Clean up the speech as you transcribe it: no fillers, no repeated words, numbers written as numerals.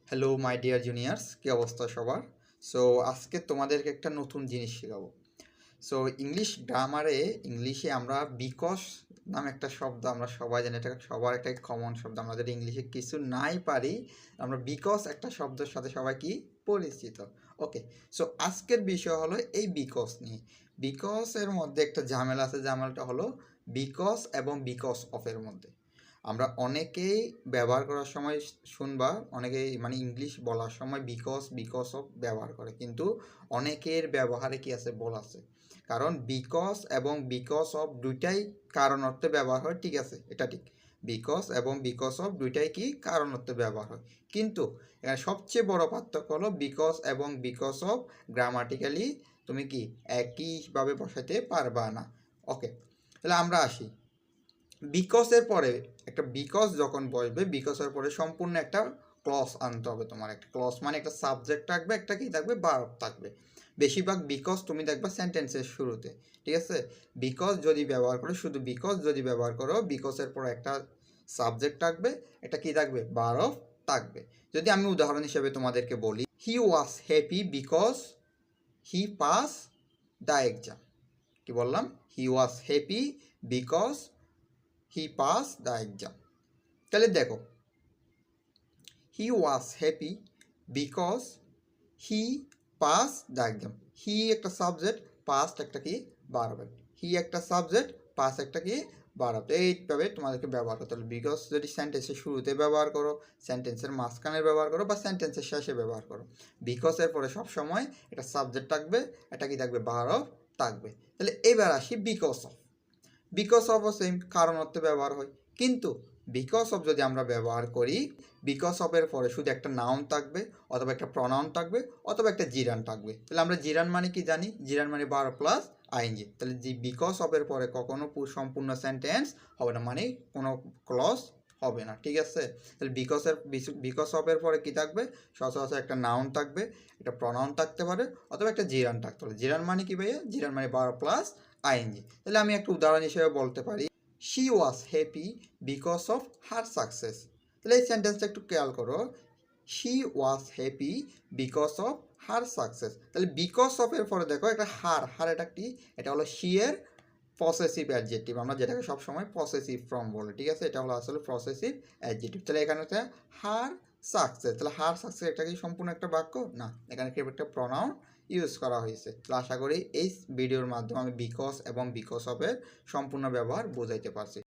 Hello my dear juniors, কী অবস্থা সবার? So আজকে তোমাদেরকে একটা নতুন জিনিস শেখাবো। সো ইংলিশে আমরা বিকজ নামে একটা শব্দ আমরা সবাই জানি, এটা সবার একটা কমন শব্দ। আমরা যদি ইংলিশে কিছু নাই পারি, আমরা বিকজ একটা শব্দের সাথে সবাই কি পরিচিত। ওকে, সো আজকের বিষয় হলো এই বিকজ নিয়ে। বিকজের মধ্যে একটা ঝামেলা আছে, ঝামেলাটা হলো বিকজ এবং বিকজ অফের মধ্যে। আমরা অনেকেই ব্যবহার করার সময় শুনবা, অনেকেই মানে ইংলিশ বলার সময় বিকজ অফ ব্যবহার করে, কিন্তু অনেকের ব্যবহারে কি আছে বল আছে। কারণ বিকজ এবং বিকজ অফ দুইটাই কারণ অর্থে ব্যবহার হয়, ঠিক আছে, এটা ঠিক। বিকজ এবং বিকজ অফ দুইটাই কি কারণ অর্থে ব্যবহার হয়, কিন্তু এখানে সবচেয়ে বড় পার্থক্য হলো বিকজ এবং বিকজ অফ গ্রামাটিক্যালি তুমি কি একইভাবে বসাতে পারবা না। ওকে, তাহলে আমরা আসি। বিকজের পরে একটা বিকজ যখন বসবে, বিকজের পরে সম্পূর্ণ একটা ক্লজ আনতে হবে তোমার। একটা ক্লজ মানে একটা সাবজেক্ট থাকবে, একটা কি থাকবে, ভার্ব থাকবে। বেশিরভাগ বিকজ তুমি দেখবা সেন্টেন্সের শুরুতে, ঠিক আছে। বিকজ যদি ব্যবহার করো, শুধু বিকজ যদি ব্যবহার করো, বিকজের পরে একটা সাবজেক্ট থাকবে, এটা কি থাকবে, ভার্ব থাকবে। যদি আমি উদাহরণ হিসেবে তোমাদেরকে বলি, he was happy because he pass the exam. কি বললাম? He was happy because he pass the exam. তাহলে দেখো, he was happy because he pass the exam. He একটা সাবজেক্ট, পাস্ট একটা কি, ভার্ব। হি একটা সাবজেক্ট, পাস একটা কি, ভার্ব। এইভাবে তোমাদেরকে ব্যবহার করতে হবে। বিকজ যদি সেন্টেন্সের শুরুতে ব্যবহার করো, সেন্টেন্সের মাঝখানে ব্যবহার করো, বা সেন্টেন্সের শেষে ব্যবহার করো, বিকজের পরে সবসময় একটা সাবজেক্ট থাকবে, এটা কি থাকবে, ভার্ব থাকবে। তাহলে এবার আসি because of. Because of same কারণ অর্থে ব্যবহার হয়, কিন্তু বিকজ অফ যদি আমরা ব্যবহার করি, বিকজ অফের পরে শুধু একটা নাউন থাকবে, অথবা একটা প্রনাউন থাকবে, অথবা একটা জিরান থাকবে। তাহলে আমরা জিরান মানে কি জানি? জিরান মানে ভার্ব প্লাস আইএনজি। তাহলে বিকজ অফের পরে কখনো সম্পূর্ণ সেন্টেন্স হবে না, মানে কোনো ক্লজ হবে না, ঠিক আছে। তাহলে বিকজ অফের পরে কি থাকবে? সচরাচর একটা নাউন থাকবে, একটা প্রনাউন থাকতে পারে, অথবা একটা জিরান থাকতে পারে। জিরান মানে কি ভাইয়া? জিরান মানে ভার্ব প্লাস আইএনজি। তাহলে আমি একটা উদাহরণ হিসেবে বলতে পারি, she was happy because of her success. তাহলে এই সেন্টেন্সটা একটু খেয়াল করো, she was happy because of her success. তাহলে বিকজ অফ এর পরে দেখো একটা হার এটা কি? এটা হলো শি এর পসেসিভ অ্যাডজেক্টিভ, আমরা যেটাকে সবসময় পসেসিভ ফর্ম বলি, ঠিক আছে। এটা হলো আসলে পসেসিভ অ্যাডজেক্টিভ। তাহলে এখানে হচ্ছে হার সাকসেস। তাহলে হার সাকসেস এটা কি সম্পূর্ণ একটা বাক্য? না, এখানে কি একটা প্রনাউন ইউজ করা হয়েছে। তাহলে আশা করি এই ভিডিওর মাধ্যমে আমি বিকজ এবং বিকজ অফের সম্পূর্ণ ব্যবহার বোঝাইতে পারছি।